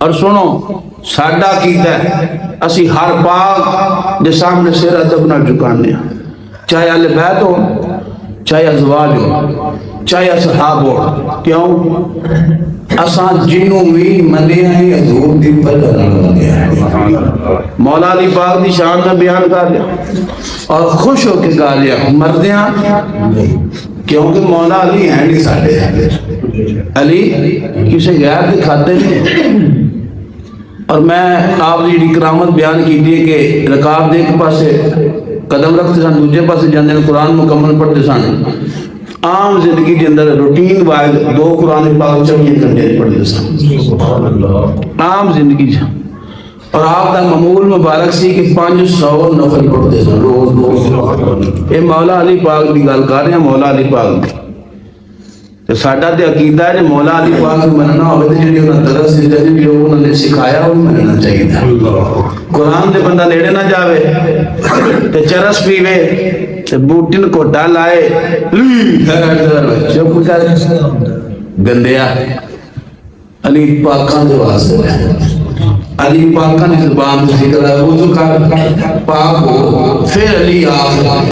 اور سنو ساڈا کیتا ہے اسی ہر پاک دے سامنے سر ادب نہ جھکانے ہیں، چاہے اہل بیت ہو، چاہے ازواج ہو، چاہے اصحاب ہو. کیوں؟ اساں جنوں بھی منے ہیں حضور دی وجہ نال منے ہیں. مولا علی پاک دی شان میں بیان کر لیا اور خوش ہو کے گا لیا، مردیاں کیونکہ مولا علی ہیں نہیں ساڈے، علی کسی غیر کے کھاتے نہیں. اور میں آپ دی کرامت بیان کی دی کہ رکاب دے کے پاسے قدم رکھتے سن، دوجے پاسے جاندے قرآن مکمل پڑھتے سن. عام زندگی کے اندر روٹین واحد 2 قرآن پاک 24 گھنٹے پڑھتے سن عام زندگی سے. اور آپ دا معمول مبارک سی کہ 500 نفل پڑھتے سن روز. یہ مولا علی پاک دی گل کر رہے ہیں، مولا علی پاک دی. تو ساڈا تے عقیدہ ہے کہ مولا علی پاک کو مننا ہوئے تو جڑی انہاں درس جو انہوں نے سکھایا وہ مننا چاہیے. قرآن دے بندہ نیڑے نہ جاوے تے چرس پیوے تے بوٹن کوٹا لائے چپ کر گندیا. علی پاکاں دے واسطے علی پاکاں دی زبان ذکر ہے، وضو کر پاک ہو پھر علی آخر